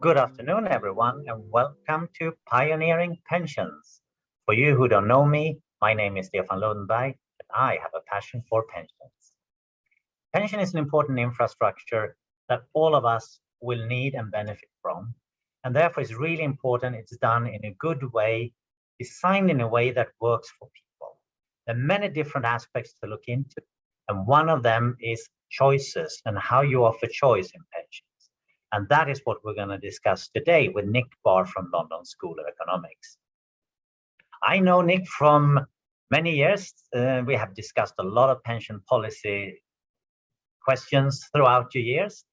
Good afternoon, everyone, and welcome to Pioneering Pensions. For you who don't know me, my name is Stefan Lundberg, and I have a passion for pensions. Pension is an important infrastructure that all of us will need and benefit from, and therefore it's really important it's done in a good way, designed in a way that works for people. There are many different aspects to look into, and one of them is choices and how you offer choice in pensions. And that is what we're going to discuss today with Nick Barr from London School of Economics. I know Nick from many years. We have discussed a lot of pension policy questions throughout the years.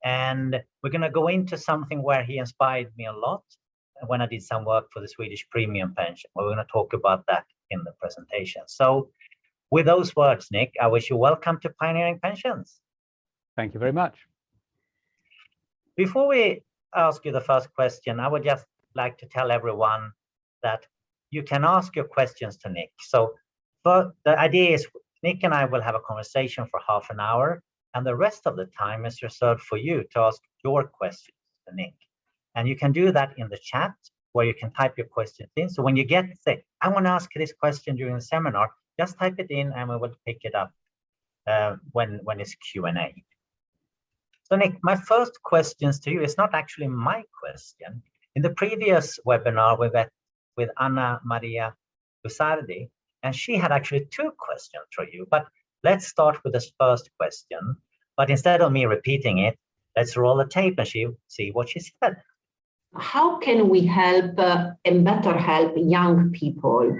And we're going to go into something where he inspired me a lot when I did some work for the Swedish premium pension. We're going to talk about that in the presentation. So with those words, Nick, I wish you welcome to Pioneering Pensions. Thank you very much. Before we ask you the first question, I would just like to tell everyone that you can ask your questions to Nick. So the idea is Nick and I will have a conversation for half an hour, and the rest of the time is reserved for you to ask your questions to Nick. And you can do that in the chat where you can type your questions in. So when you say, I want to ask this question during the seminar, just type it in and we will pick it up when it's Q&A. So Nick, my first questions to you is not actually my question. In the previous webinar, we met with Anna Maria Lusardi, and she had actually two questions for you. But let's start with this first question. But instead of me repeating it, let's roll the tape and see what she said. How can we help and better help young people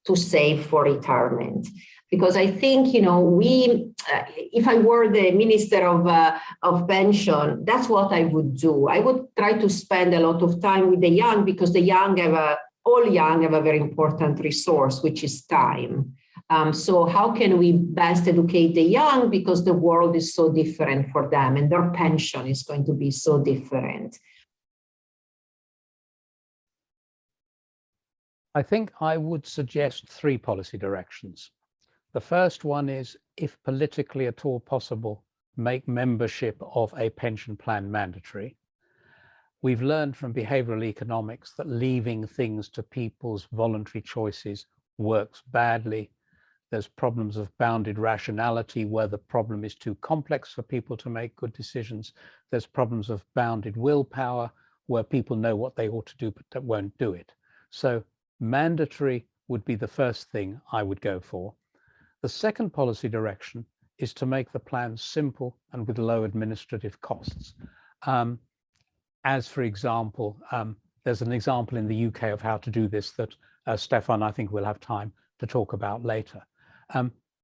to save for retirement? Because I think, if I were the Minister of Pension, that's what I would do. I would try to spend a lot of time with the young, because all young have a very important resource, which is time. So how can we best educate the young, because the world is so different for them and their pension is going to be so different. I think I would suggest three policy directions. The first one is, if politically at all possible, make membership of a pension plan mandatory. We've learned from behavioral economics that leaving things to people's voluntary choices works badly. There's problems of bounded rationality where the problem is too complex for people to make good decisions. There's problems of bounded willpower where people know what they ought to do but won't do it. So mandatory would be the first thing I would go for. The second policy direction is to make the plan simple and with low administrative costs. As for example, there's an example in the UK of how to do this that Stefan, I think we'll have time to talk about later.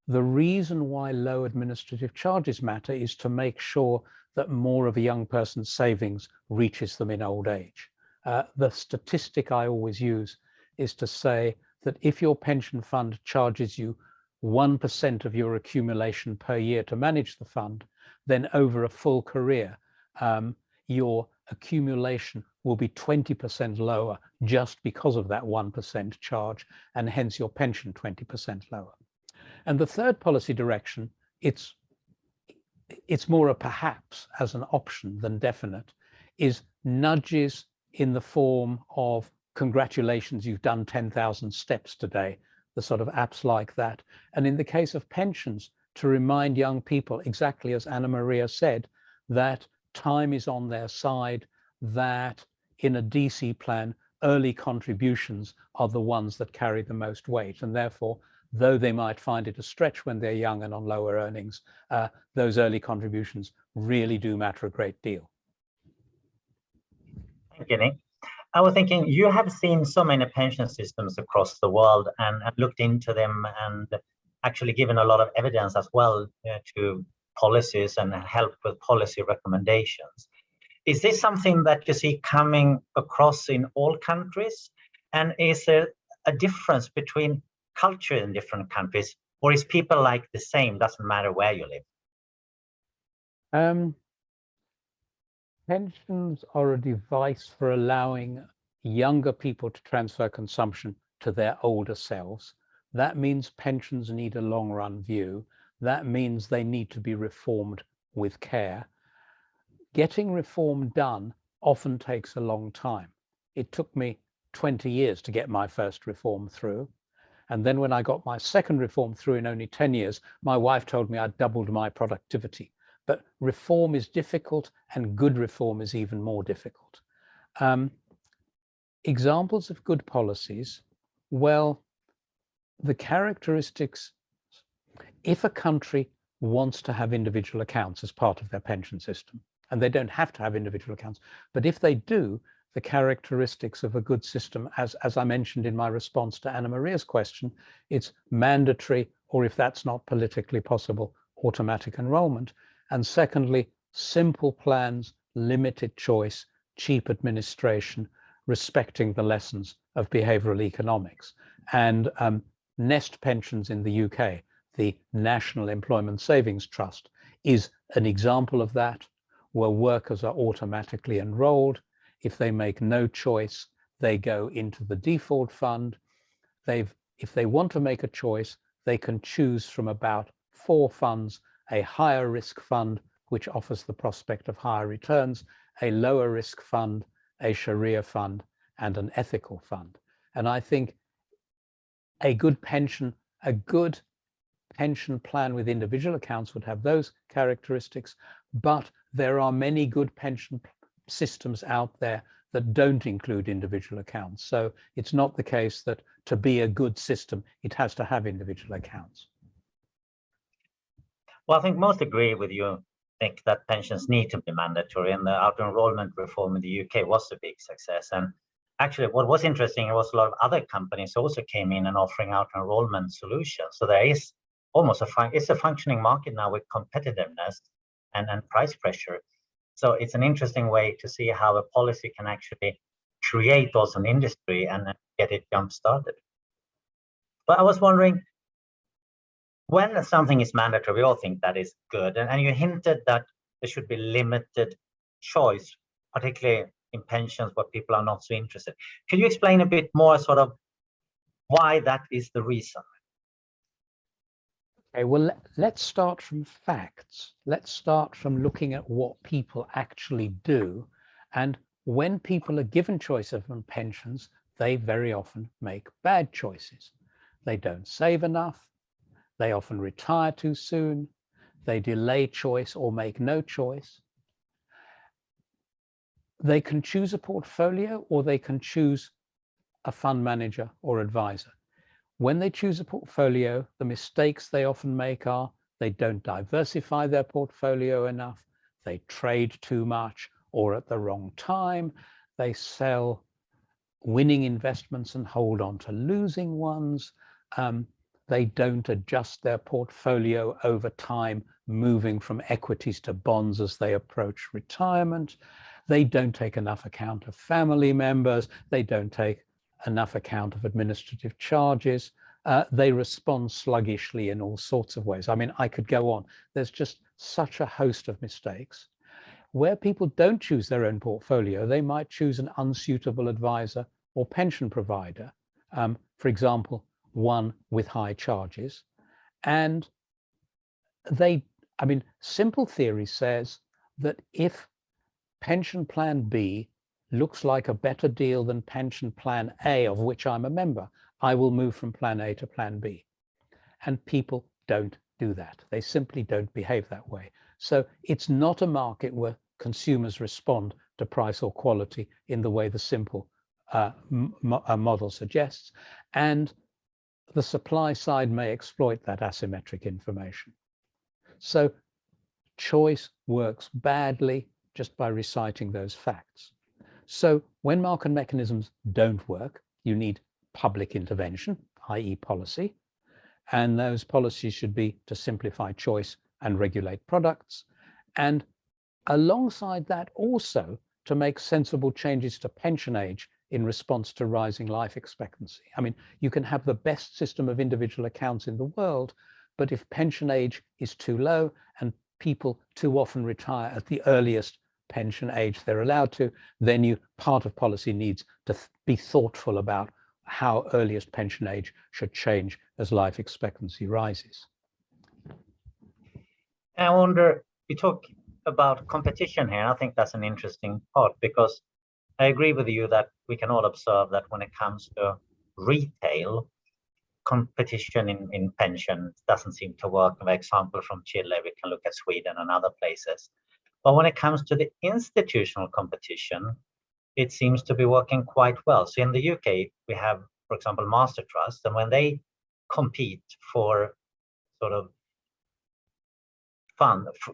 The reason why low administrative charges matter is to make sure that more of a young person's savings reaches them in old age. The statistic I always use is to say that if your pension fund charges you 1% of your accumulation per year to manage the fund, then over a full career, your accumulation will be 20% lower just because of that 1% charge, and hence your pension 20% lower. And the third policy direction, it's more a perhaps as an option than definite, is nudges in the form of congratulations, you've done 10,000 steps today, the sort of apps like that. And in the case of pensions, to remind young people, exactly as Anna Maria said, that time is on their side, that in a DC plan, early contributions are the ones that carry the most weight. And therefore, though they might find it a stretch when they're young and on lower earnings, those early contributions really do matter a great deal. Thank you, Nick. I was thinking, you have seen so many pension systems across the world and looked into them and actually given a lot of evidence as well to policies and help with policy recommendations. Is this something that you see coming across in all countries? And is there a difference between culture in different countries, or is people like the same, doesn't matter where you live? Pensions are a device for allowing younger people to transfer consumption to their older selves. That means pensions need a long-run view. That means they need to be reformed with care. Getting reform done often takes a long time. It took me 20 years to get my first reform through. And then when I got my second reform through in only 10 years, my wife told me I'd doubled my productivity. But reform is difficult, and good reform is even more difficult. Examples of good policies, well, the characteristics, if a country wants to have individual accounts as part of their pension system, and they don't have to have individual accounts, but if they do, the characteristics of a good system, as I mentioned in my response to Anna Maria's question, it's mandatory, or if that's not politically possible, automatic enrollment. And secondly, simple plans, limited choice, cheap administration, respecting the lessons of behavioral economics. And Nest Pensions in the UK, the National Employment Savings Trust, is an example of that, where workers are automatically enrolled. If they make no choice, they go into the default fund. If they want to make a choice, they can choose from about 4 funds: a higher risk fund, which offers the prospect of higher returns, a lower risk fund, a Sharia fund, and an ethical fund. And I think a good pension plan with individual accounts would have those characteristics, but there are many good pension systems out there that don't include individual accounts. So it's not the case that to be a good system, it has to have individual accounts. Well, I think most agree with you, Nick, that pensions need to be mandatory, and the auto-enrollment reform in the UK was a big success. And actually, what was interesting was a lot of other companies also came in and offering auto-enrollment solutions. So there is almost it's a functioning market now with competitiveness and price pressure. So it's an interesting way to see how a policy can actually create also an industry and get it jump-started. But I was wondering, when something is mandatory, we all think that is good. And you hinted that there should be limited choice, particularly in pensions where people are not so interested. Can you explain a bit more sort of why that is the reason? Okay, well, let's start from facts. Let's start from looking at what people actually do. And when people are given choices on pensions, they very often make bad choices. They don't save enough. They often retire too soon. They delay choice or make no choice. They can choose a portfolio, or they can choose a fund manager or advisor. When they choose a portfolio, the mistakes they often make are they don't diversify their portfolio enough, they trade too much or at the wrong time, they sell winning investments and hold on to losing ones, they don't adjust their portfolio over time, moving from equities to bonds as they approach retirement, they don't take enough account of family members, they don't take enough account of administrative charges. They respond sluggishly in all sorts of ways. I mean, I could go on. There's just such a host of mistakes. Where people don't choose their own portfolio, they might choose an unsuitable advisor or pension provider, for example, one with high charges. And simple theory says that if pension plan B looks like a better deal than pension plan A, of which I'm a member, I will move from plan A to plan B. And people don't do that. They simply don't behave that way. So it's not a market where consumers respond to price or quality in the way the simple model suggests. And the supply side may exploit that asymmetric information. So choice works badly just by reciting those facts. So when market mechanisms don't work, you need public intervention, i.e. policy, and those policies should be to simplify choice and regulate products, and alongside that also to make sensible changes to pension age in response to rising life expectancy. I mean, you can have the best system of individual accounts in the world, but if pension age is too low and people too often retire at the earliest pension age they're allowed to, then part of policy needs to be thoughtful about how earliest pension age should change as life expectancy rises. I wonder, you talk about competition here. I think that's an interesting part, because I agree with you that we can all observe that when it comes to retail, competition in pension doesn't seem to work. For example, from Chile, we can look at Sweden and other places. But when it comes to the institutional competition, it seems to be working quite well. So in the UK, we have, for example, Master Trust, and when they compete for sort of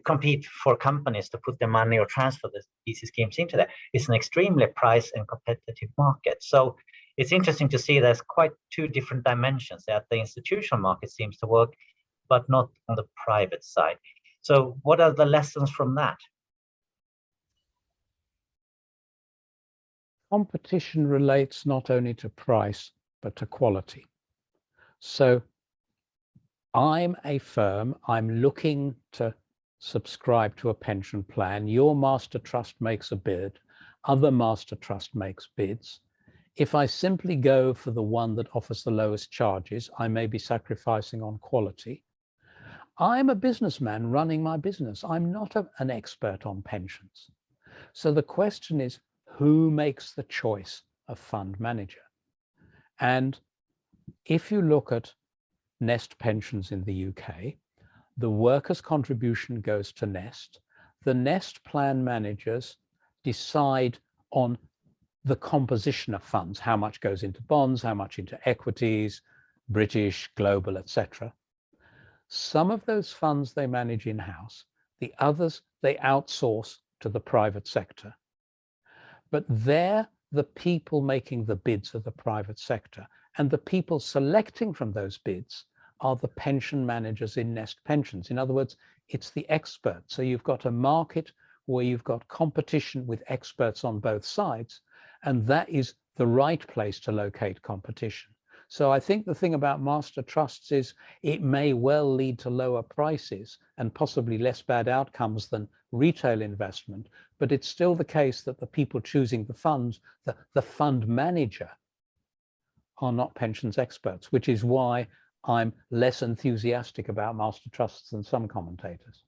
compete for companies to put their money or transfer these schemes into there, it's an extremely price and competitive market. So it's interesting to see there's quite two different dimensions. That the institutional market seems to work, but not on the private side. So what are the lessons from that? Competition relates not only to price, but to quality. So I'm a firm, I'm looking to subscribe to a pension plan. Your master trust makes a bid, other master trust makes bids. If I simply go for the one that offers the lowest charges, I may be sacrificing on quality. I'm a businessman running my business. I'm not an expert on pensions. So the question is, who makes the choice of fund manager? And if you look at Nest pensions in the UK, the workers' contribution goes to Nest. The Nest plan managers decide on the composition of funds, how much goes into bonds, how much into equities, British, global, etc. Some of those funds they manage in-house, the others they outsource to the private sector. But they're the people making the bids of the private sector, and the people selecting from those bids are the pension managers in Nest pensions. In other words, it's the experts. So you've got a market where you've got competition with experts on both sides, and that is the right place to locate competition. So I think the thing about master trusts is it may well lead to lower prices and possibly less bad outcomes than retail investment, but it's still the case that the people choosing the funds, the fund manager, are not pensions experts, which is why I'm less enthusiastic about master trusts than some commentators.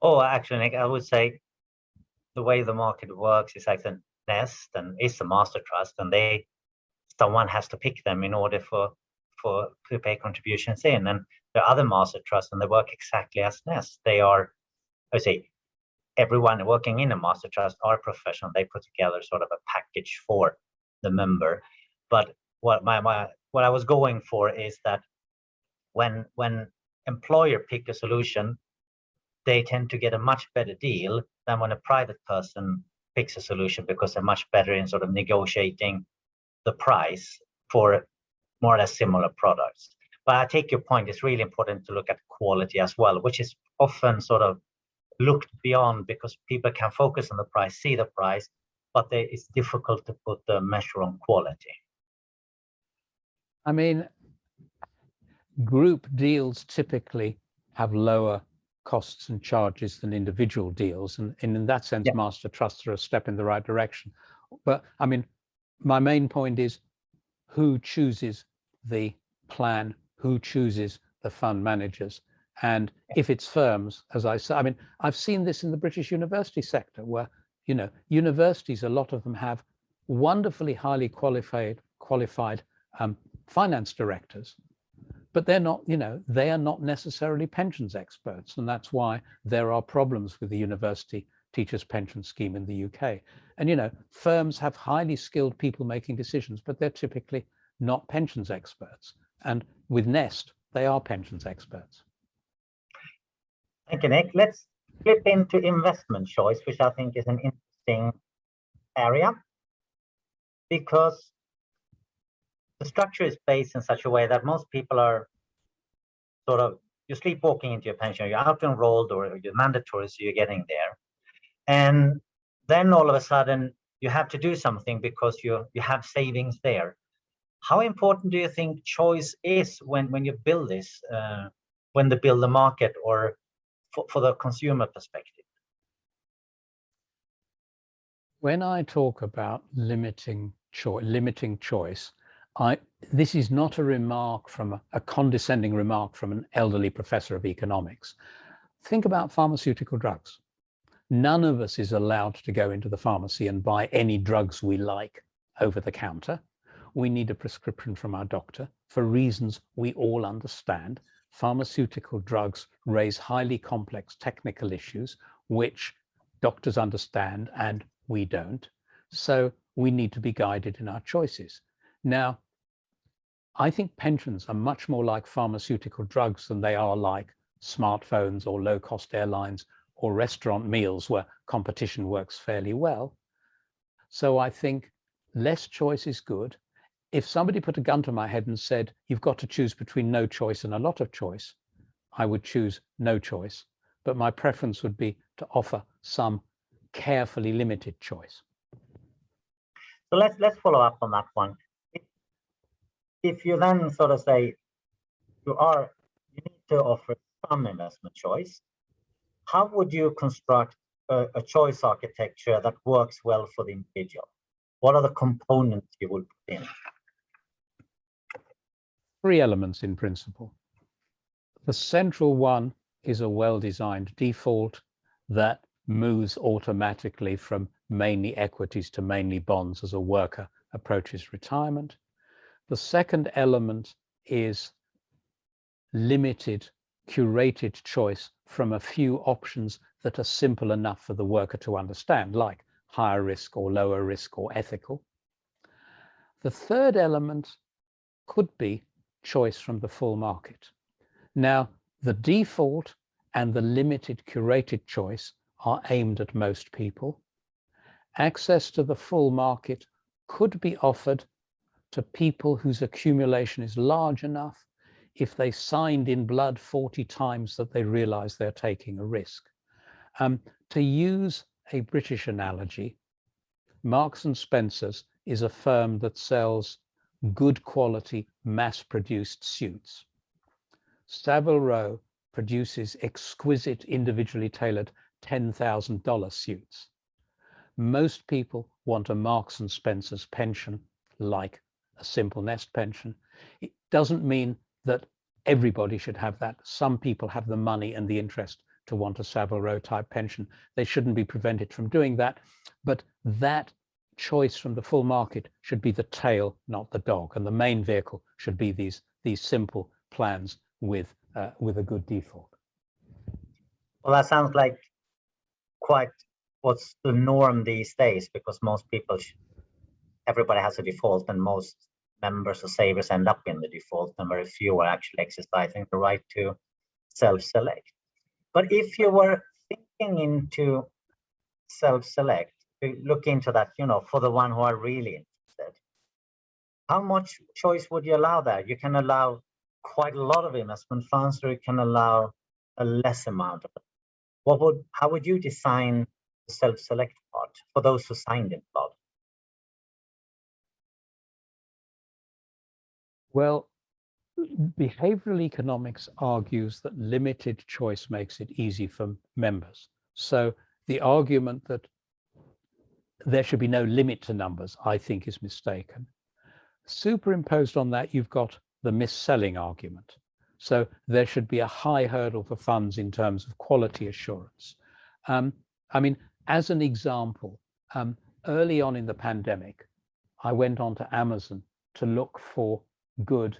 Oh, actually, Nick, I would say the way the market works is like the Nest and is the master trust, and someone has to pick them in order to pay contributions in. And the other master trusts, and they work exactly as Nest. They are, I say, everyone working in a master trust are professional. They put together sort of a package for the member. But what I was going for is that when employer pick a solution, they tend to get a much better deal than when a private person picks a solution, because they're much better in sort of negotiating the price for more or less similar products. But I take your point, it's really important to look at quality as well, which is often sort of looked beyond, because people can focus on the price, see the price, but it's difficult to put the measure on quality. I mean, group deals typically have lower costs and charges than individual deals. And in that sense, yeah, master trusts are a step in the right direction. But I mean, my main point is who chooses the plan, who chooses the fund managers. And if it's firms, as I say, I mean, I've seen this in the British university sector where, you know, universities, a lot of them have wonderfully highly qualified finance directors, but they're not, you know, they are not necessarily pensions experts. And that's why there are problems with the university teachers' pension scheme in the UK. And, you know, firms have highly skilled people making decisions, but they're typically not pensions experts. And with Nest, they are pensions experts. Thank you, Nick. Let's flip into investment choice, which I think is an interesting area, because the structure is based in such a way that most people are sort of, you're sleepwalking into your pension, you're out enrolled or you're mandatory, so you're getting there. And then all of a sudden you have to do something because you have savings there. How important do you think choice is when you build this, when they build the market, or for the consumer perspective? When I talk about limiting choice, this is not a remark from a condescending remark from an elderly professor of economics. Think about pharmaceutical drugs. None of us is allowed to go into the pharmacy and buy any drugs we like over the counter. We need a prescription from our doctor for reasons we all understand. Pharmaceutical drugs raise highly complex technical issues, which doctors understand and we don't. So we need to be guided in our choices. Now, I think pensions are much more like pharmaceutical drugs than they are like smartphones or low-cost airlines or restaurant meals where competition works fairly well. So I think less choice is good. If somebody put a gun to my head and said, you've got to choose between no choice and a lot of choice, I would choose no choice. But my preference would be to offer some carefully limited choice. So let's follow up on that one. If you then sort of say you need to offer some investment choice, how would you construct a choice architecture that works well for the individual? What are the components you would put in? 3 elements in principle. The central one is a well-designed default that moves automatically from mainly equities to mainly bonds as a worker approaches retirement. The second element is limited, curated choice from a few options that are simple enough for the worker to understand, like higher risk or lower risk or ethical. The third element could be choice from the full market. Now, the default and the limited curated choice are aimed at most people. Access to the full market could be offered to people whose accumulation is large enough if they signed in blood 40 times that they realize they're taking a risk. To use a British analogy, Marks and Spencer's is a firm that sells good quality mass-produced suits. Savile Row produces exquisite individually tailored $10,000 suits. Most people want a Marks and Spencer's pension like a simple nest pension. It doesn't mean that everybody should have that. Some people have the money and the interest to want a Savile Row type pension. They shouldn't be prevented from doing that, but that choice from the full market should be the tail, not the dog, and the main vehicle should be these simple plans with a good default. Well, that sounds like quite what's the norm these days, because most people, everybody has a default, and most members or savers end up in the default, and very few are actually exercising the right to self-select. But if you were thinking into self-select, look into that, for the one who are really interested, how much choice would you allow there? You can allow quite a lot of investment funds, or you can allow a less amount of it. How would you design the self-select part for those who signed in blood? Well, behavioral economics argues that limited choice makes it easy for members. So the argument that there should be no limit to numbers, I think, is mistaken. Superimposed on that, you've got the mis-selling argument. So there should be a high hurdle for funds in terms of quality assurance. I mean, as an example, early on in the pandemic, I went onto Amazon to look for good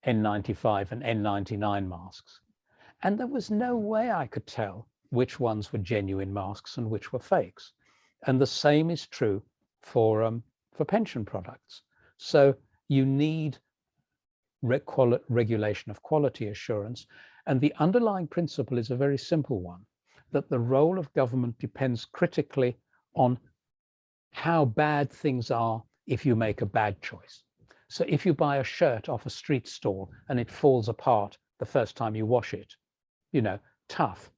N95 and N99 masks. And there was no way I could tell which ones were genuine masks and which were fakes. And the same is true for pension products. So you need regulation of quality assurance. And the underlying principle is a very simple one, that the role of government depends critically on how bad things are if you make a bad choice. So if you buy a shirt off a street stall and it falls apart the first time you wash it, tough,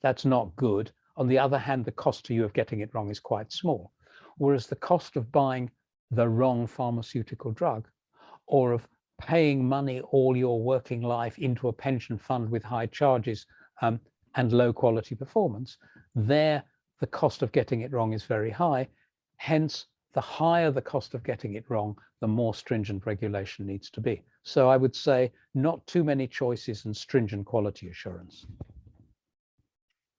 that's not good. On the other hand, the cost to you of getting it wrong is quite small. Whereas the cost of buying the wrong pharmaceutical drug, or of paying money all your working life into a pension fund with high charges and low quality performance, there the cost of getting it wrong is very high. Hence, the higher the cost of getting it wrong, the more stringent regulation needs to be. So I would say not too many choices and stringent quality assurance.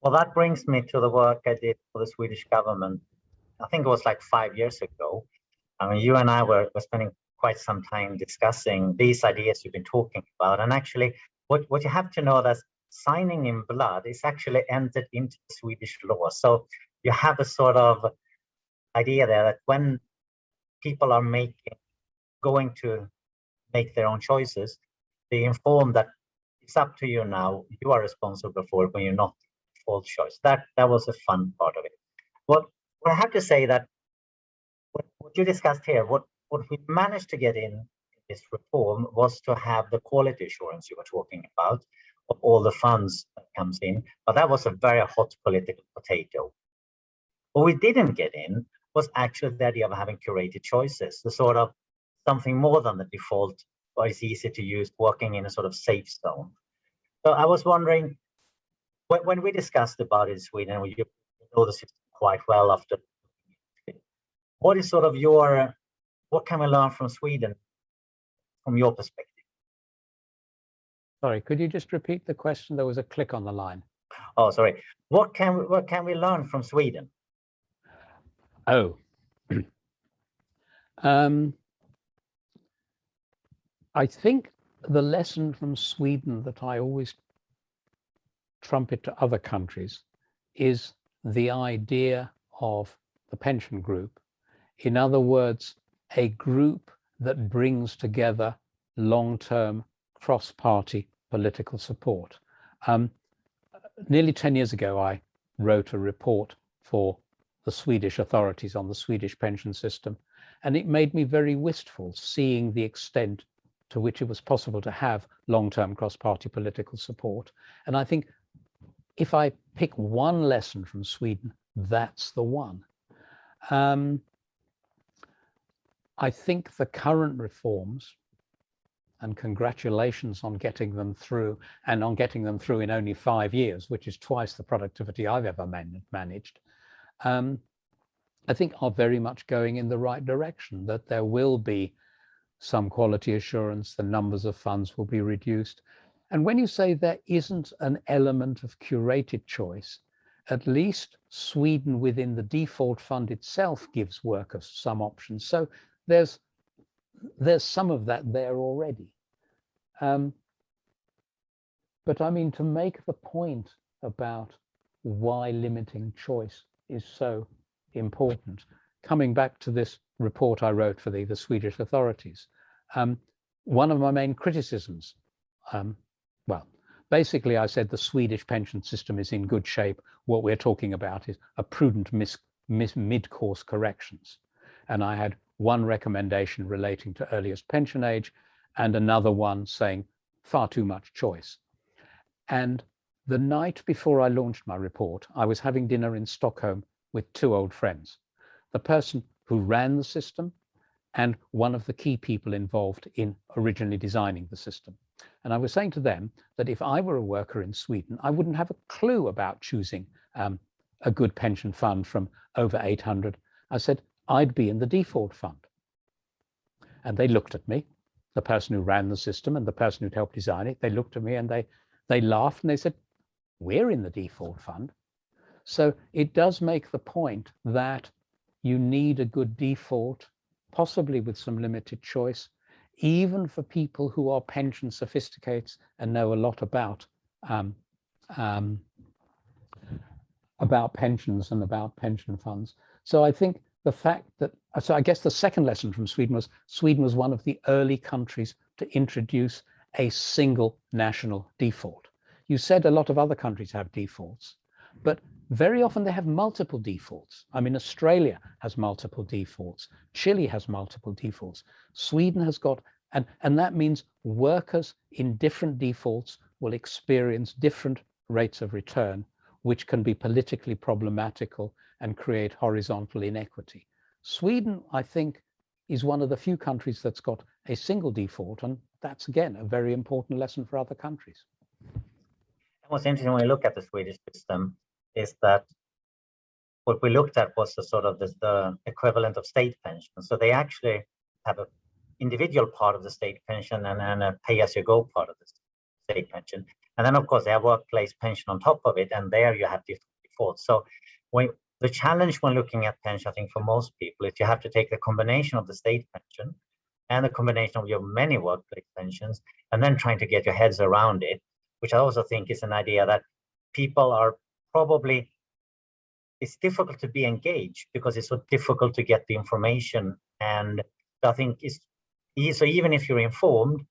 Well, that brings me to the work I did for the Swedish government. I think it was like 5 years ago. I mean, you and I were spending quite some time discussing these ideas you've been talking about. And actually, what you have to know that signing in blood is actually entered into the Swedish law. So you have a sort of idea there that when people are going to make their own choices, they inform that it's up to you now. You are responsible for it when you're not default choice. That was a fun part of it. What I have to say that what you discussed here, what we managed to get in this reform was to have the quality assurance you were talking about of all the funds that comes in, but that was a very hot political potato. What we didn't get in was actually the idea of having curated choices, the sort of something more than the default, or it's easy to use, working in a sort of safe zone. So I was wondering, when we discussed about it in Sweden, you know the system quite well after. What is sort of what can we learn from Sweden from your perspective? Sorry, could you just repeat the question? There was a click on the line. Oh, sorry. What can we learn from Sweden? Oh, I think the lesson from Sweden that I always trumpet to other countries is the idea of the pension group. In other words, a group that brings together long-term cross-party political support. Nearly 10 years ago, I wrote a report for the Swedish authorities on the Swedish pension system, and it made me very wistful seeing the extent to which it was possible to have long-term cross-party political support. And I think if I pick one lesson from Sweden, that's the one. I think the current reforms, and congratulations on getting them through, and on getting them through in only 5 years, which is twice the productivity I've ever managed, I think are very much going in the right direction, that there will be some quality assurance, the numbers of funds will be reduced. And when you say there isn't an element of curated choice, at least Sweden within the default fund itself gives workers some options. So there's some of that there already. But I mean, to make the point about why limiting choice is so important, coming back to this report I wrote for the Swedish authorities, one of my main criticisms, well, basically I said the Swedish pension system is in good shape. What we're talking about is a prudent mid-course corrections. And I had one recommendation relating to earliest pension age and another one saying far too much choice. And the night before I launched my report, I was having dinner in Stockholm with two old friends, the person who ran the system and one of the key people involved in originally designing the system. And I was saying to them that if I were a worker in Sweden, I wouldn't have a clue about choosing a good pension fund from over 800. I said, I'd be in the default fund. And they looked at me, the person who ran the system and the person who'd helped design it. They looked at me and they laughed and they said, we're in the default fund. So it does make the point that you need a good default, possibly with some limited choice, even for people who are pension sophisticates and know a lot about pensions and about pension funds. So I think the fact that, so I guess the second lesson from Sweden was one of the early countries to introduce a single national default. You said a lot of other countries have defaults, but very often they have multiple defaults. I mean, Australia has multiple defaults. Chile has multiple defaults. Sweden has got, and that means workers in different defaults will experience different rates of return, which can be politically problematical and create horizontal inequity. Sweden, I think, is one of the few countries that's got a single default, and that's, again, a very important lesson for other countries. What's interesting when we look at the Swedish system is that what we looked at was the sort of the equivalent of state pension. So they actually have an individual part of the state pension and a pay-as-you-go part of the state pension. And then, of course, they have workplace pension on top of it, and there you have default. So the challenge when looking at pension, I think for most people, is you have to take the combination of the state pension and the combination of your many workplace pensions, and then trying to get your heads around it, which I also think is an idea that people are probably, it's difficult to be engaged because it's so difficult to get the information. And I think so even if you're informed,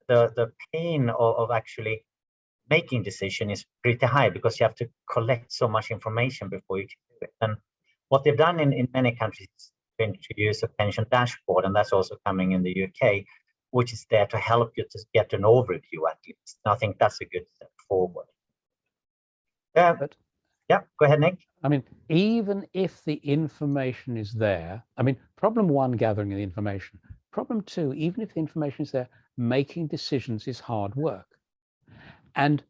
the pain of actually making decision is pretty high because you have to collect so much information before you can do it. And what they've done in many countries is to introduce a pension dashboard, and that's also coming in the UK, which is there to help you to get an overview at least. And I think that's a good step forward. But yeah, go ahead, Nick. I mean, even if the information is there, I mean, problem one, gathering the information. Problem two, even if the information is there, making decisions is hard work. And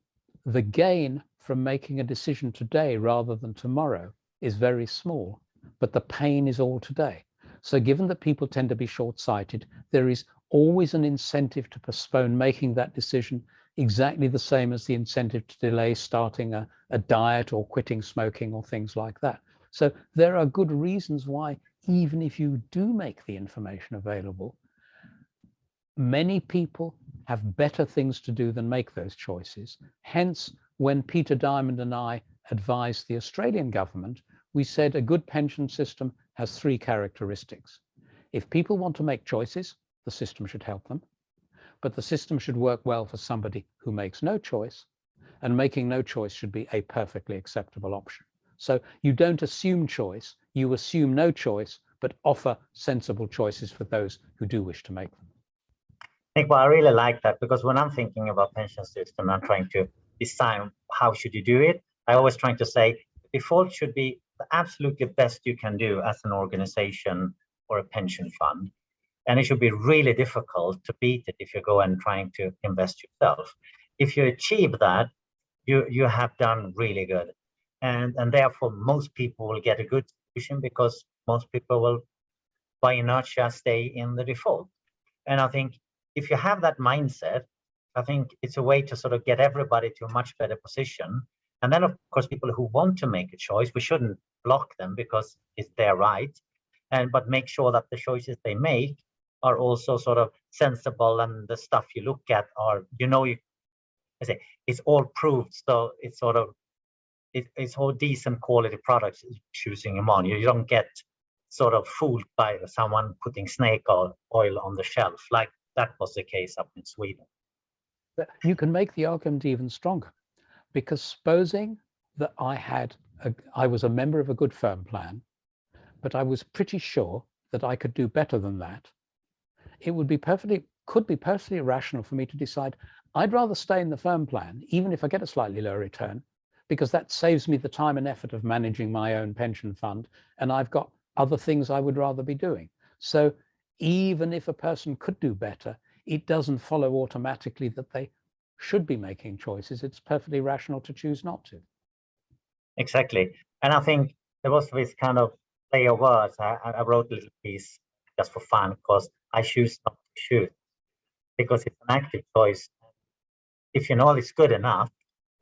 the gain from making a decision today rather than tomorrow is very small, but the pain is all today. So given that people tend to be short-sighted, there is always an incentive to postpone making that decision, exactly the same as the incentive to delay starting a diet or quitting smoking or things like that. So there are good reasons why, even if you do make the information available, many people have better things to do than make those choices. Hence, when Peter Diamond and I advised the Australian government, we said a good pension system has three characteristics. If people want to make choices, the system should help them, but the system should work well for somebody who makes no choice, and making no choice should be a perfectly acceptable option. So you don't assume choice, you assume no choice, but offer sensible choices for those who do wish to make them. Nick, well, I really like that, because when I'm thinking about pension system, I'm trying to design how should you do it. I always trying to say the default should be the absolutely best you can do as an organization or a pension fund. And it should be really difficult to beat it if you go and trying to invest yourself. If you achieve that, you have done really good. And therefore, most people will get a good solution because most people will, by inertia, stay in the default. And I think if you have that mindset, I think it's a way to sort of get everybody to a much better position. And then, of course, people who want to make a choice, we shouldn't block them because it's their right. But make sure that the choices they make are also sort of sensible, and the stuff you look at are, I say, it's all proved. So it's sort of, it's all decent quality products choosing them on. You don't get sort of fooled by someone putting snake oil on the shelf, like that was the case up in Sweden. You can make the argument even stronger, because supposing that I was a member of a good firm plan, but I was pretty sure that I could do better than that, it could be perfectly rational for me to decide I'd rather stay in the firm plan, even if I get a slightly lower return, because that saves me the time and effort of managing my own pension fund, and I've got other things I would rather be doing. So even if a person could do better, it doesn't follow automatically that they should be making choices. It's perfectly rational to choose not to. Exactly. And I think there was this kind of play of words. I wrote a little piece just for fun, because I choose not to choose, because it's an active choice. If you know it's good enough,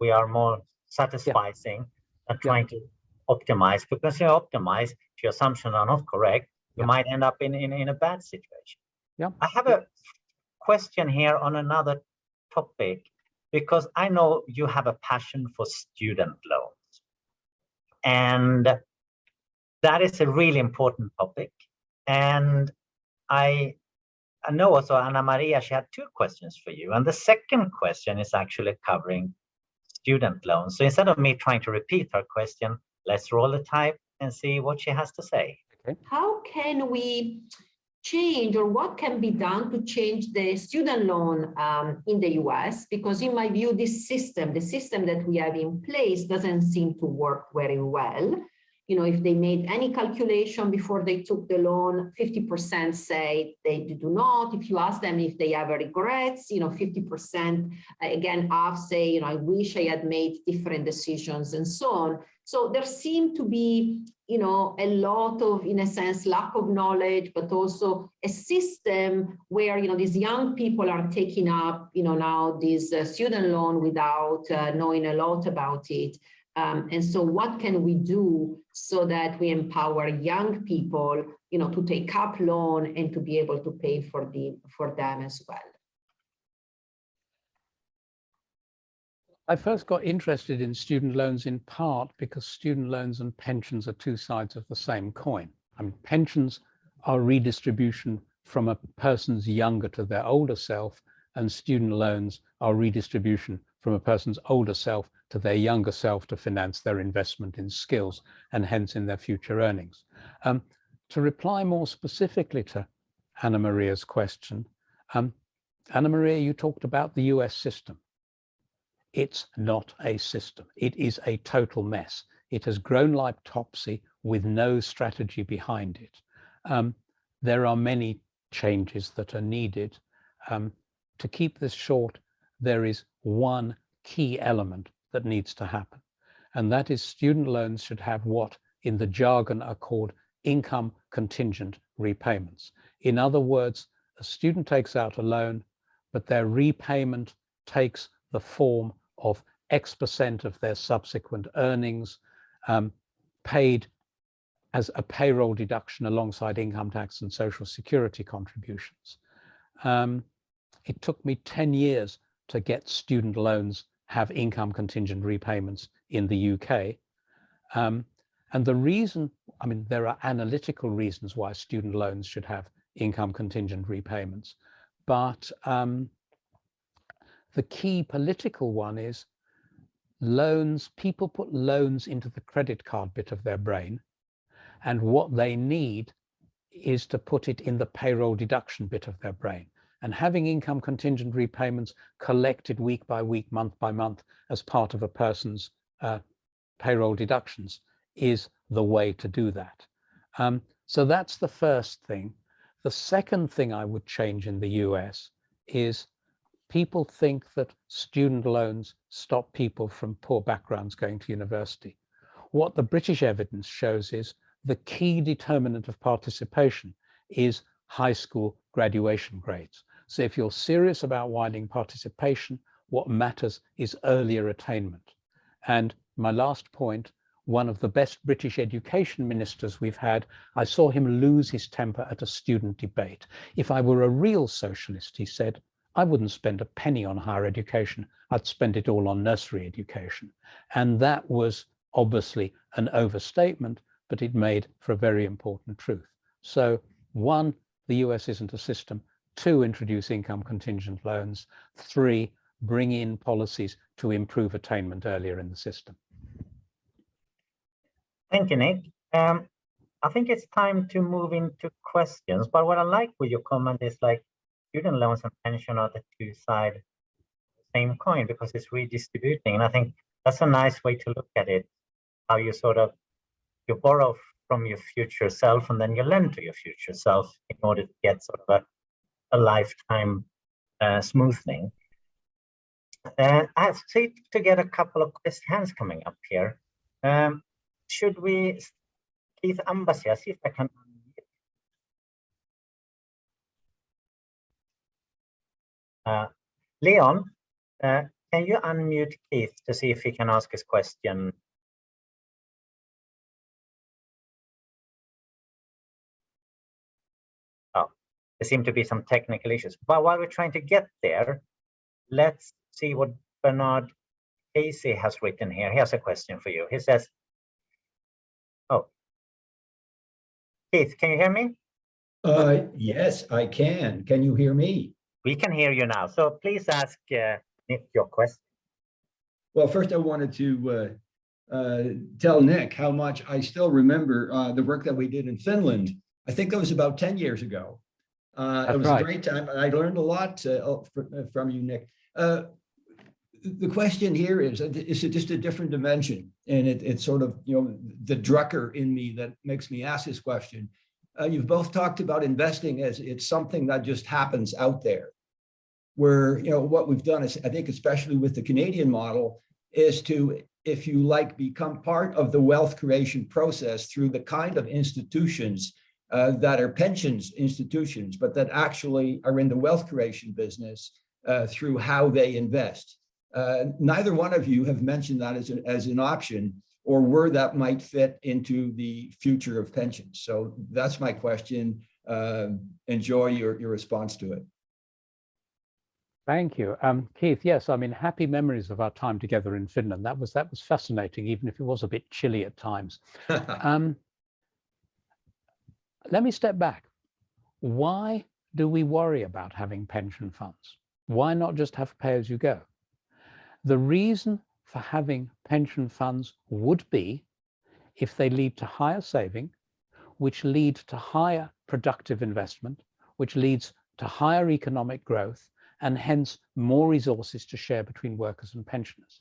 we are more satisfying than trying to optimize, because you optimize, if your assumptions are not correct, you might end up in a bad situation. I have a question here on another topic, because I know you have a passion for student loans, and that is a really important topic. And I know also Anna Maria, she had two questions for you, and the second question is actually covering student loans. So instead of me trying to repeat her question, let's roll the tape and see what she has to say. Okay. How can we change, or what can be done to change the student loan in the US? Because in my view, the system that we have in place doesn't seem to work very well. You know, if they made any calculation before they took the loan, 50% say they do not. If you ask them if they have regrets, 50% again half say, I wish I had made different decisions and so on. So there seemed to be, a lot of, in a sense, lack of knowledge, but also a system where, these young people are taking up, now this student loan without knowing a lot about it. And so what can we do so that we empower young people, to take up loan and to be able to pay for them as well? I first got interested in student loans in part because student loans and pensions are two sides of the same coin. I mean, pensions are redistribution from a person's younger to their older self, and student loans are redistribution from a person's older self to their younger self to finance their investment in skills and hence in their future earnings. To reply more specifically to Anna Maria's question, Anna Maria, you talked about the US system. It's not a system. It is a total mess. It has grown like Topsy with no strategy behind it. There are many changes that are needed. To keep this short, there is one key element that needs to happen, and that is student loans should have what in the jargon are called income contingent repayments. In other words, a student takes out a loan, but their repayment takes the form of X% of their subsequent earnings, paid as a payroll deduction alongside income tax and social security contributions. It took me 10 years to get student loans have income contingent repayments in the UK. And the reason, I mean, there are analytical reasons why student loans should have income contingent repayments, but the key political one is loans. People put loans into the credit card bit of their brain, and what they need is to put it in the payroll deduction bit of their brain. And having income contingent repayments collected week by week, month by month as part of a person's payroll deductions is the way to do that. So that's the first thing. The second thing I would change in the US is people think that student loans stop people from poor backgrounds going to university. What the British evidence shows is the key determinant of participation is high school graduation grades. So if you're serious about widening participation, what matters is earlier attainment. And my last point, one of the best British education ministers we've had, I saw him lose his temper at a student debate. If I were a real socialist, he said, I wouldn't spend a penny on higher education. I'd spend it all on nursery education. And that was obviously an overstatement, but it made for a very important truth. So 1, the US isn't a system. 2, introduce income contingent loans. 3, bring in policies to improve attainment earlier in the system. Thank you, Nick. I think it's time to move into questions, but what I like with your comment is like student loans and pension are the two sides of the same coin because it's redistributing. And I think that's a nice way to look at it, how you you borrow from your future self and then you lend to your future self in order to get sort of a lifetime smoothing. I see to get a couple of hands coming up here. Should we, Keith Ambasia, see if I can unmute. Leon, can you unmute Keith to see if he can ask his question? Oh, there seem to be some technical issues. But while we're trying to get there, let's see what Bernard Casey has written here. He has a question for you. He says, oh, Keith, can you hear me? Yes, I can. Can you hear me? We can hear you now. So please ask Nick your question. Well, first I wanted to tell Nick how much I still remember the work that we did in Finland. I think that was about 10 years ago. It was a great time. I learned a lot from you, Nick. The question here is it just a different dimension? And it's sort of, the Drucker in me that makes me ask this question. You've both talked about investing as it's something that just happens out there, where, what we've done is, I think, especially with the Canadian model, is to if you like, become part of the wealth creation process through the kind of institutions that are pensions institutions, but that actually are in the wealth creation business through how they invest. Neither one of you have mentioned that as an option or where that might fit into the future of pensions. So that's my question. Enjoy your response to it. Thank you. Keith, yes, I mean, happy memories of our time together in Finland. That was fascinating, even if it was a bit chilly at times. Let me step back. Why do we worry about having pension funds? Why not just have pay as you go? The reason for having pension funds would be if they lead to higher saving, which lead to higher productive investment, which leads to higher economic growth, and hence more resources to share between workers and pensioners.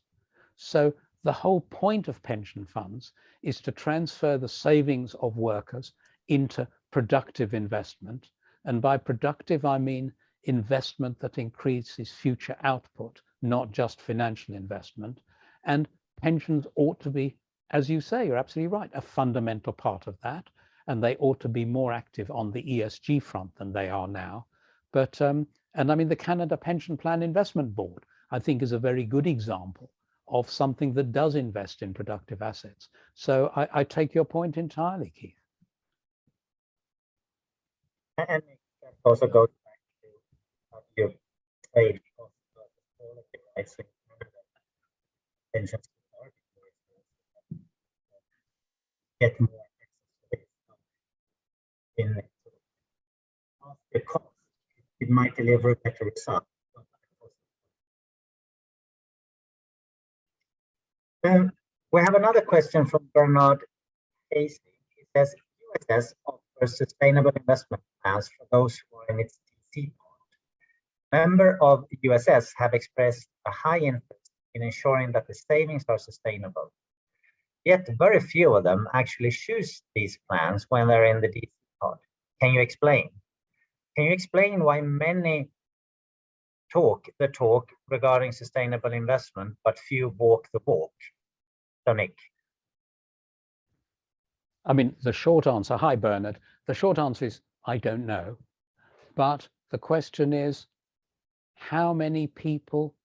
So the whole point of pension funds is to transfer the savings of workers into productive investment. And by productive, I mean investment that increases future output, not just financial investment. And pensions ought to be, as you say, you're absolutely right, a fundamental part of that. And they ought to be more active on the ESG front than they are now. But, and I mean, the Canada Pension Plan Investment Board, I think, is a very good example of something that does invest in productive assets. So I take your point entirely, Keith. And it also goes back to what you say, because pensions get more in the cost, it might deliver a better result. We have another question from Bernard Casey. He says, USS offers sustainable investment plans for those who are in its DC part. Members of USS have expressed a high interest in ensuring that the savings are sustainable. Yet very few of them actually choose these plans when they're in the DC part. Can you explain? Can you explain why many talk the talk regarding sustainable investment, but few walk the walk? So Nick. I mean, the short answer, hi Bernard, the short answer is, I don't know. But the question is, how many people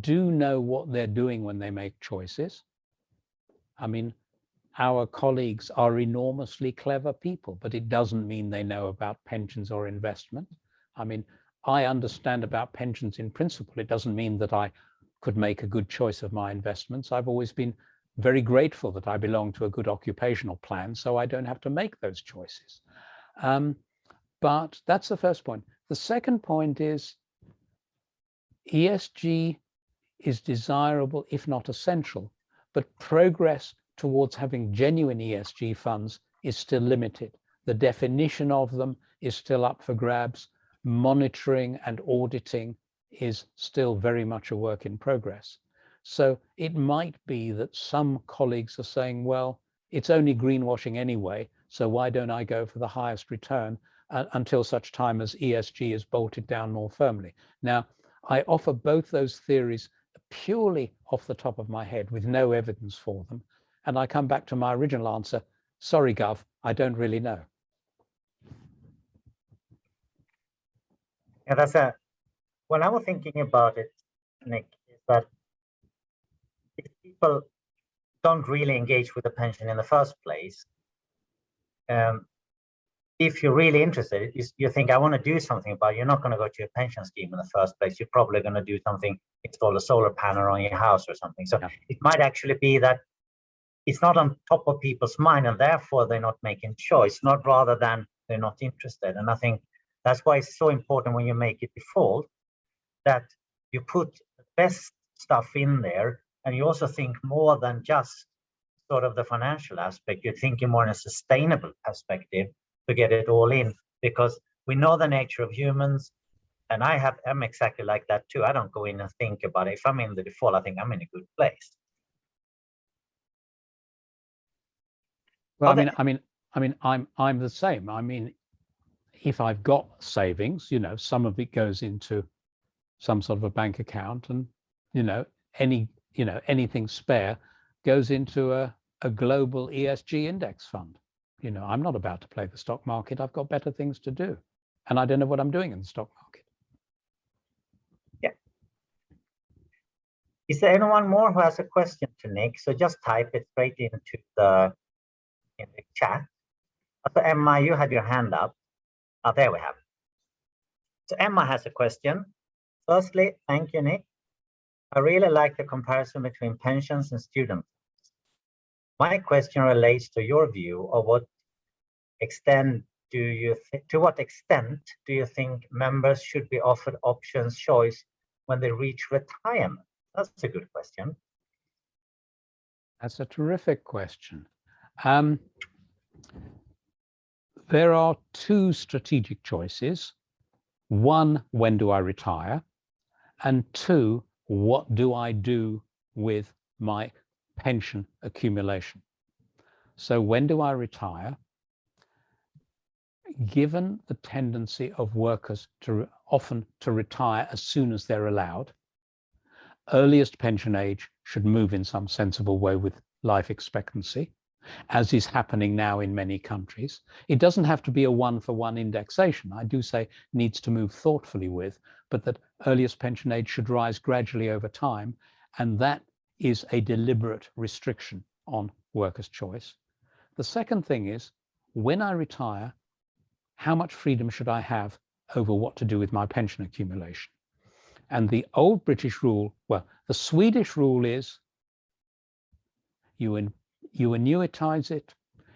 do know what they're doing when they make choices? I mean, our colleagues are enormously clever people, but it doesn't mean they know about pensions or investment. I mean, I understand about pensions in principle. It doesn't mean that I could make a good choice of my investments. I've always been very grateful that I belong to a good occupational plan, so I don't have to make those choices. But that's the first point. The second point is ESG is desirable, if not essential, but progress towards having genuine ESG funds is still limited. The definition of them is still up for grabs. Monitoring and auditing is still very much a work in progress. So it might be that some colleagues are saying, well, it's only greenwashing anyway, so why don't I go for the highest return until such time as ESG is bolted down more firmly? Now, I offer both those theories purely off the top of my head with no evidence for them. And I come back to my original answer, sorry, Gov, I don't really know. Yeah, when I was thinking about it, Nick, is that if people don't really engage with the pension in the first place, if you're really interested, you think, I want to do something about it, you're not going to go to a pension scheme in the first place. You're probably going to do something, install a solar panel on your house or something. So yeah. It might actually be that it's not on top of people's mind, and therefore they're not making choice, not rather than they're not interested. And I think that's why it's so important when you make it default that you put the best stuff in there, and you also think more than just sort of the financial aspect. You're thinking more in a sustainable perspective to get it all in, because we know the nature of humans, and I'm exactly like that too. I don't go in and think about it. If I'm in the default, I think I'm in a good place. Well, I'm the same. I mean, if I've got savings, you know, some of it goes into some sort of a bank account, and anything spare goes into a global ESG index fund. You know, I'm not about to play the stock market. I've got better things to do. And I don't know what I'm doing in the stock market. Yeah. Is there anyone more who has a question to Nick? So just type it straight into the chat. So Emma, you had your hand up. Oh, there we have it. So Emma has a question. Firstly, thank you, Nick. I really like the comparison between pensions and student. My question relates to your view of what extent to what extent do you think members should be offered options choice when they reach retirement? That's a good question. That's a terrific question. There are two strategic choices. One, when do I retire? And two, what do I do with my pension accumulation? So when do I retire? Given the tendency of workers to often retire as soon as they're allowed, earliest pension age should move in some sensible way with life expectancy, as is happening now in many countries. It doesn't have to be a one-for-one indexation. I do say needs to move thoughtfully with, but that earliest pension age should rise gradually over time, and that is a deliberate restriction on workers' choice. The second thing is, when I retire, how much freedom should I have over what to do with my pension accumulation? And the old British rule, well, the Swedish rule is you annuitize it,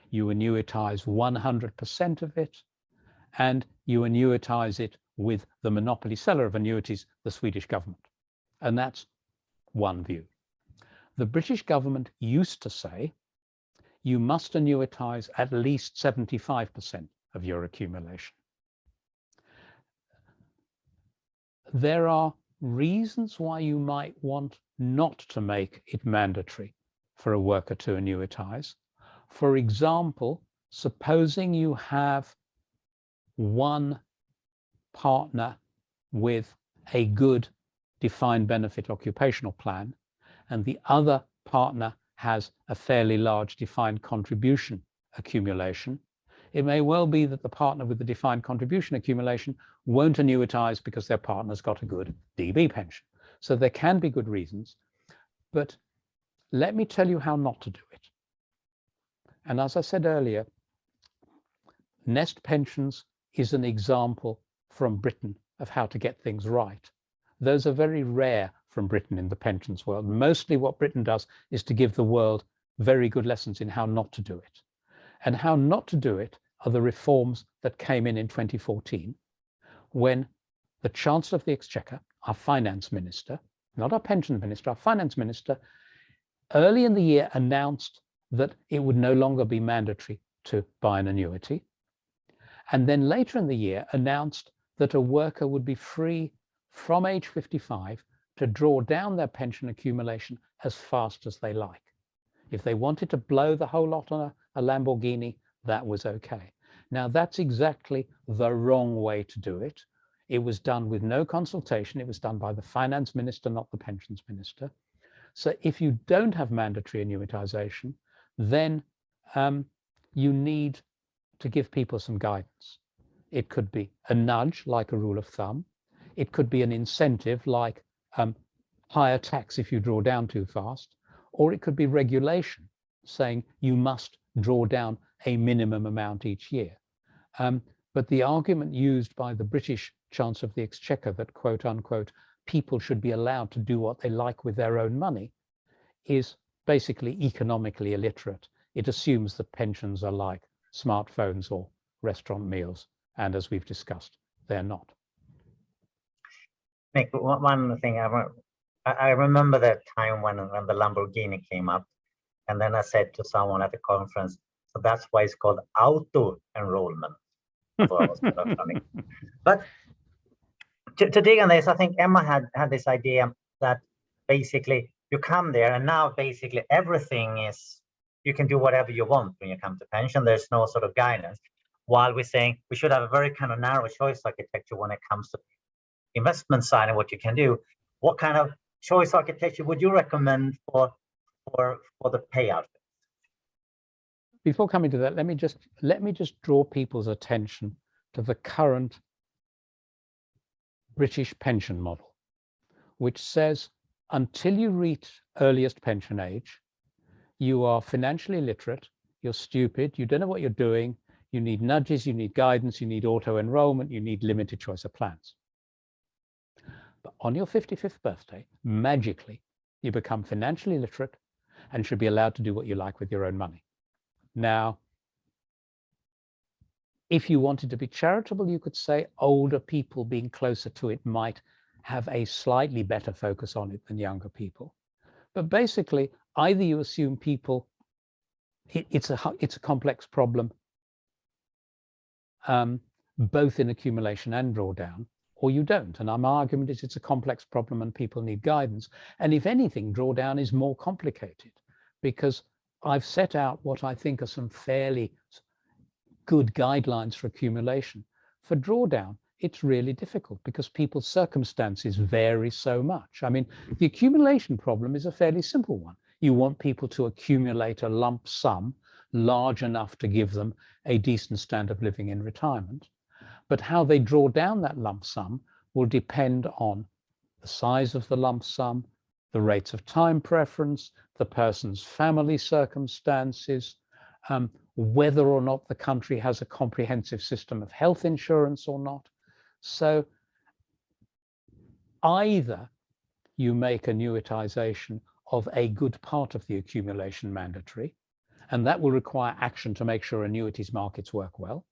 you annuitize 100% of it, and you annuitize it with the monopoly seller of annuities, the Swedish government. And that's one view. The British government used to say you must annuitize at least 75% of your accumulation. There are reasons why you might want not to make it mandatory for a worker to annuitize. For example, supposing you have one partner with a good defined benefit occupational plan and the other partner has a fairly large defined contribution accumulation, it may well be that the partner with the defined contribution accumulation won't annuitize because their partner's got a good DB pension. So there can be good reasons, but let me tell you how not to do it. And as I said earlier, nest pensions is an example from Britain of how to get things right. Those are very rare from Britain in the pensions world. Mostly what Britain does is to give the world very good lessons in how not to do it. And how not to do it are the reforms that came in 2014, when the Chancellor of the Exchequer, our finance minister, not our pension minister, our finance minister, early in the year announced that it would no longer be mandatory to buy an annuity. And then later in the year announced that a worker would be free from age 55 to draw down their pension accumulation as fast as they like. If they wanted to blow the whole lot on a Lamborghini, that was okay. Now that's exactly the wrong way to do it. It was done with no consultation. It was done by the finance minister, not the pensions minister. So if you don't have mandatory annuitization, then you need to give people some guidance. It could be a nudge, like a rule of thumb. It could be an incentive, like higher tax if you draw down too fast. Or it could be regulation, saying you must draw down a minimum amount each year. But the argument used by the British Chancellor of the Exchequer that, quote unquote, people should be allowed to do what they like with their own money is basically economically illiterate. It assumes that pensions are like smartphones or restaurant meals. And as we've discussed, they're not. Nick, one thing I remember that time when the Lamborghini came up, and then I said to someone at the conference, so that's why it's called auto enrollment. But to dig on this, I think Emma had this idea that basically you come there and now basically everything is, you can do whatever you want when you come to pension. There's no sort of guidance. While we're saying we should have a very kind of narrow choice architecture when it comes to investment side and what you can do. What kind of choice architecture would you recommend for for the payout. Before coming to that, let me just draw people's attention to the current British pension model, which says until you reach earliest pension age, you are financially literate, you're stupid, you don't know what you're doing, you need nudges, you need guidance, you need auto-enrollment, you need limited choice of plans. But on your 55th birthday, magically, you become financially literate and should be allowed to do what you like with your own money. Now, if you wanted to be charitable, you could say older people being closer to it might have a slightly better focus on it than younger people. But basically, either you assume people, it's a complex problem, both in accumulation and drawdown, or you don't. And my argument is it's a complex problem and people need guidance. And if anything, drawdown is more complicated because I've set out what I think are some fairly good guidelines for accumulation. For drawdown, it's really difficult because people's circumstances vary so much. I mean, the accumulation problem is a fairly simple one. You want people to accumulate a lump sum large enough to give them a decent standard of living in retirement. But how they draw down that lump sum will depend on the size of the lump sum, the rates of time preference, the person's family circumstances, whether or not the country has a comprehensive system of health insurance or not. So either you make annuitization of a good part of the accumulation mandatory, and that will require action to make sure annuities markets work well.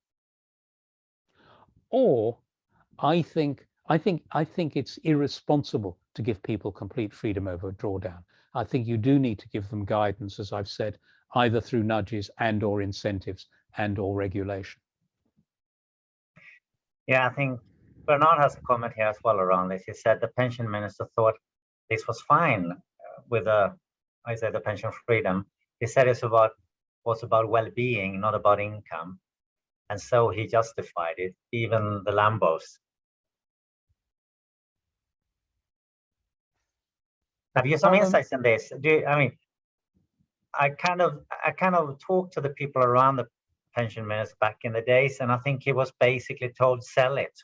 Or I think it's irresponsible to give people complete freedom over drawdown. I think you do need to give them guidance, as I've said, either through nudges and or incentives and or regulation. Yeah, I think Bernard has a comment here as well around this. He said the pension minister thought this was fine with the pension freedom. He said was about well-being, not about income. And so he justified it, even the Lambos. Have you some insights in this? I kind of talked to the people around the pension minister back in the days, and I think he was basically told, sell it,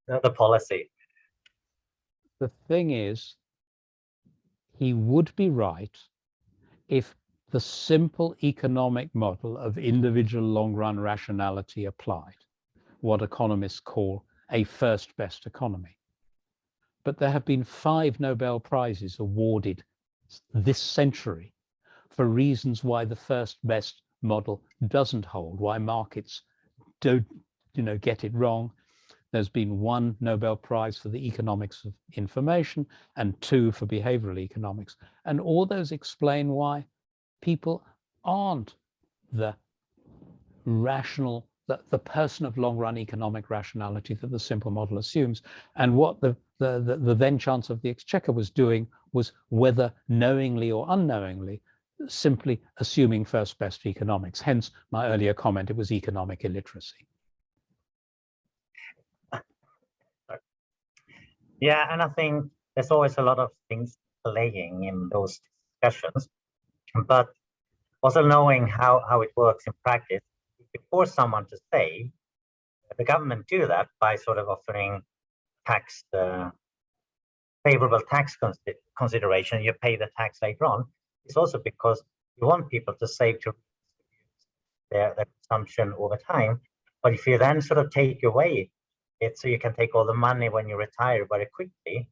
the policy. The thing is, he would be right if the simple economic model of individual long-run rationality applied, what economists call a first best economy. But there have been 5 Nobel Prizes awarded this century for reasons why the first best model doesn't hold, why markets don't, get it wrong. There's been 1 Nobel Prize for the economics of information and 2 for behavioral economics. And all those explain why people aren't the rational, the person of long-run economic rationality that the simple model assumes. And what the then Chancellor of the Exchequer was doing was, whether knowingly or unknowingly, simply assuming first best economics. Hence my earlier comment, it was economic illiteracy. Yeah, and I think there's always a lot of things playing in those discussions, but also knowing how it works in practice. If you force someone to save, the government do that by sort of offering favorable tax consideration. You pay the tax later on. It's also because you want people to save to their consumption over time. But if you then sort of take away it so you can take all the money when you retire very quickly,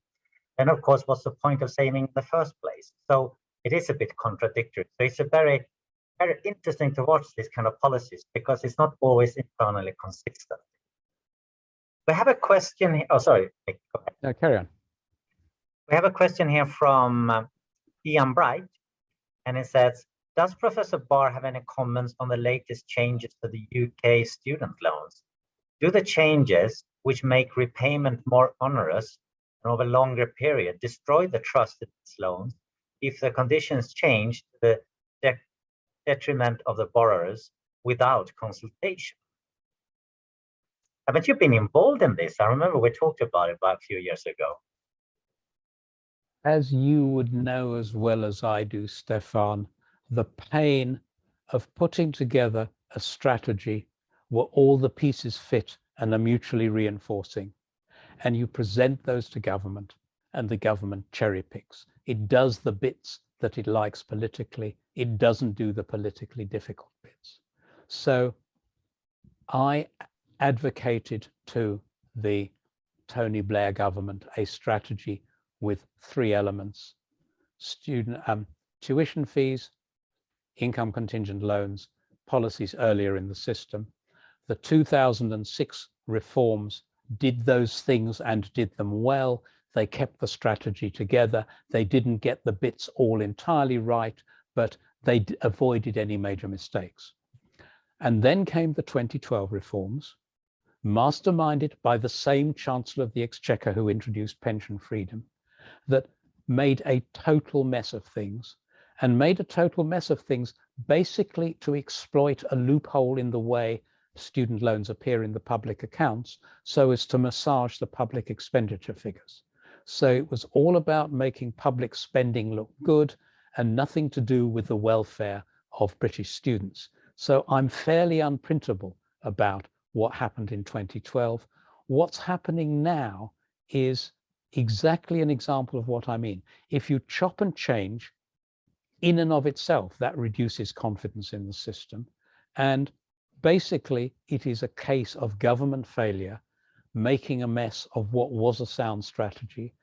then of course, what's the point of saving in the first place? So it is a bit contradictory. So it's a very, very interesting to watch these kind of policies because it's not always internally consistent. We have a question here. Oh, sorry. Go ahead. No, carry on. We have a question here from Ian Bright, and it says, does Professor Barr have any comments on the latest changes to the UK student loans? Do the changes, which make repayment more onerous and over a longer period, destroy the trust in these loans if the conditions change to the detriment of the borrowers without consultation? Haven't you been involved in this? I remember we talked about it a few years ago. As you would know as well as I do, Stefan, the pain of putting together a strategy where all the pieces fit and are mutually reinforcing, and you present those to government, and the government cherry picks. It does the bits that it likes politically. It doesn't do the politically difficult bits. So I advocated to the Tony Blair government a strategy with 3 elements: student tuition fees, income contingent loans, policies earlier in the system. The 2006 reforms did those things and did them well. They kept the strategy together. They didn't get the bits all entirely right, but they avoided any major mistakes. And then came the 2012 reforms, masterminded by the same Chancellor of the Exchequer who introduced pension freedom, that made a total mess of things, and made a total mess of things basically to exploit a loophole in the way student loans appear in the public accounts, so as to massage the public expenditure figures. So it was all about making public spending look good and nothing to do with the welfare of British students. So I'm fairly unprintable about what happened in 2012. What's happening now is exactly an example of what I mean. If you chop and change, in and of itself, that reduces confidence in the system. And basically, it is a case of government failure, making a mess of what was a sound strategy,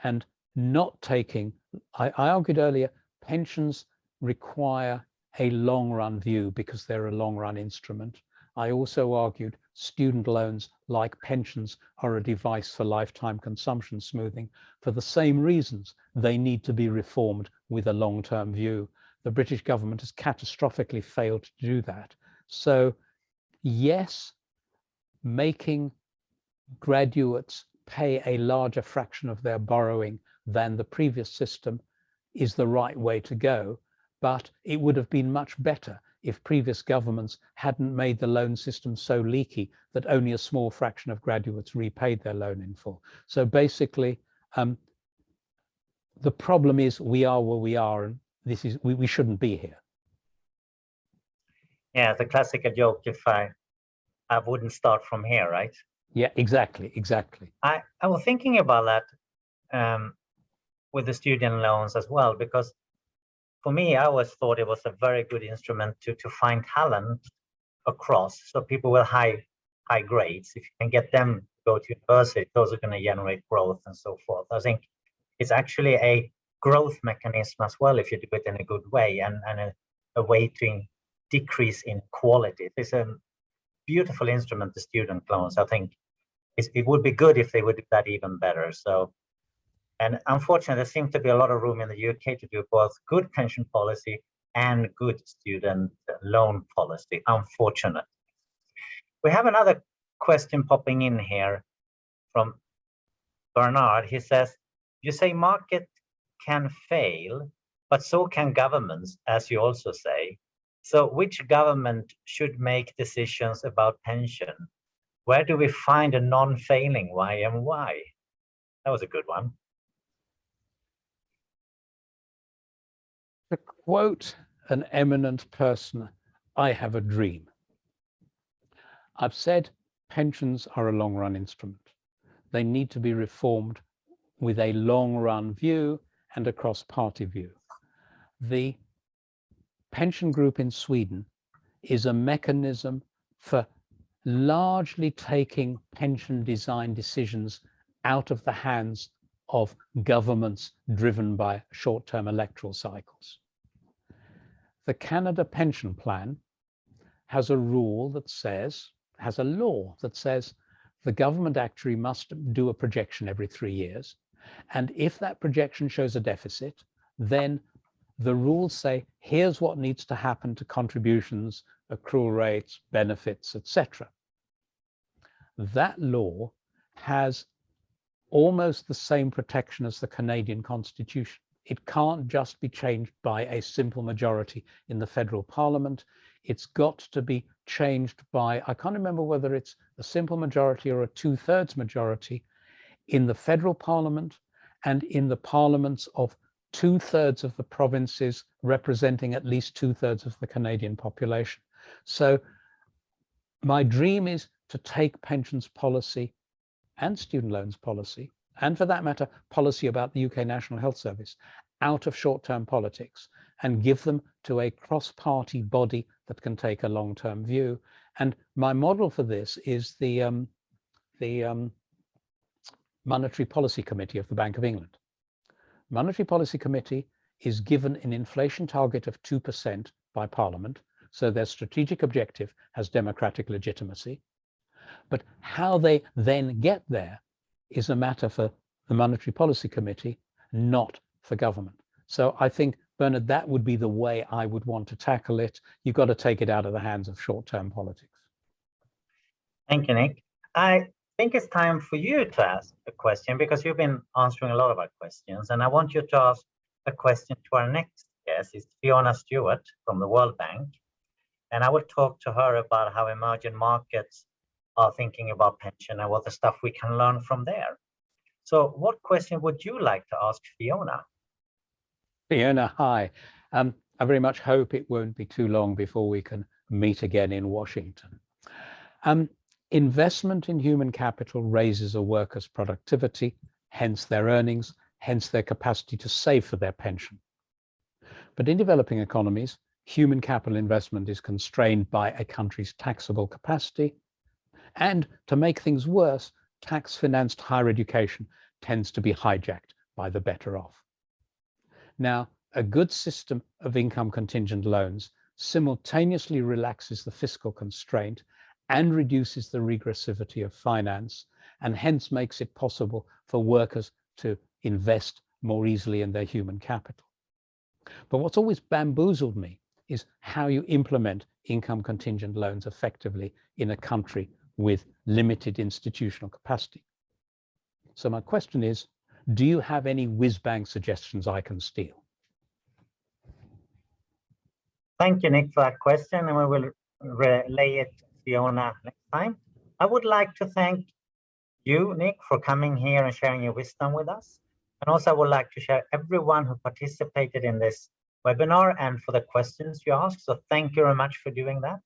and not taking, I argued earlier, pensions require a long-run view because they're a long-run instrument. I also argued student loans, like pensions, are a device for lifetime consumption smoothing for the same reasons. They need to be reformed with a long-term view. The British government has catastrophically failed to do that. So yes, making graduates pay a larger fraction of their borrowing than the previous system is the right way to go, but it would have been much better if previous governments hadn't made the loan system so leaky that only a small fraction of graduates repaid their loan in full. So basically, the problem is we are where we are, and this is we shouldn't be here. Yeah, the classical joke, if I wouldn't start from here, right? Yeah, exactly. I was thinking about that with the student loans as well, because for me, I always thought it was a very good instrument to find talent across, so people with high grades, if you can get them to go to university, those are going to generate growth and so forth. I think it's actually a growth mechanism as well if you do it in a good way, and a way to decrease inequality. It's a beautiful instrument, the student loans. I think it would be good if they would do that even better. So, and unfortunately, there seems to be a lot of room in the UK to do both good pension policy and good student loan policy, unfortunately. We have another question popping in here from Bernard. He says, you say market can fail, but so can governments, as you also say. So which government should make decisions about pension? Where do we find a non-failing YMY? That was a good one. To quote an eminent person, I have a dream. I've said pensions are a long-run instrument. They need to be reformed with a long-run view and a cross-party view. The pension group in Sweden is a mechanism for largely taking pension design decisions out of the hands of governments driven by short-term electoral cycles. The Canada Pension Plan has a rule that says, has a law that says the government actuary must do a projection every 3 years. And if that projection shows a deficit, then the rules say, here's what needs to happen to contributions, accrual rates, benefits, etc. That law has almost the same protection as the Canadian Constitution. It can't just be changed by a simple majority in the federal parliament. It's got to be changed by, I can't remember whether it's a simple majority or a 2/3 majority in the federal parliament, and in the parliaments of 2/3 of the provinces, representing at least 2/3 of the Canadian population. So my dream is to take pensions policy and student loans policy, and for that matter, policy about the UK National Health Service, out of short-term politics and give them to a cross-party body that can take a long-term view. And my model for this is the Monetary Policy Committee of the Bank of England. Monetary Policy Committee is given an inflation target of 2% by Parliament, so their strategic objective has democratic legitimacy. But how they then get there is a matter for the Monetary Policy Committee, not for government. So I think, Bernard, that would be the way I would want to tackle it. You've got to take it out of the hands of short-term politics. Thank you, Nick. I think it's time for you to ask a question, because you've been answering a lot of our questions, and I want you to ask a question to our next guest. It's Fiona Stewart from the World Bank, and I will talk to her about how emerging markets are thinking about pension and what the stuff we can learn from there. So what question would you like to ask Fiona? Fiona, hi. I very much hope it won't be too long before we can meet again in Washington. Investment in human capital raises a worker's productivity, hence their earnings, hence their capacity to save for their pension. But in developing economies, human capital investment is constrained by a country's taxable capacity. And to make things worse, tax-financed higher education tends to be hijacked by the better off. Now, a good system of income contingent loans simultaneously relaxes the fiscal constraint and reduces the regressivity of finance, and hence makes it possible for workers to invest more easily in their human capital. But what's always bamboozled me is how you implement income contingent loans effectively in a country with limited institutional capacity. So my question is, do you have any whiz-bang suggestions I can steal? Thank you, Nick, for that question, and we will relay it to Fiona next time. I would like to thank you, Nick, for coming here and sharing your wisdom with us. And also I would like to share everyone who participated in this webinar and for the questions you asked. So thank you very much for doing that.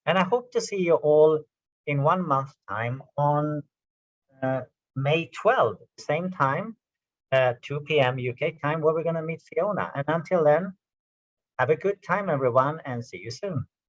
And I hope to see you all in 1 month's time on May 12th, same time, 2 p.m. UK time, where we're going to meet Fiona. And until then, have a good time, everyone, and see you soon.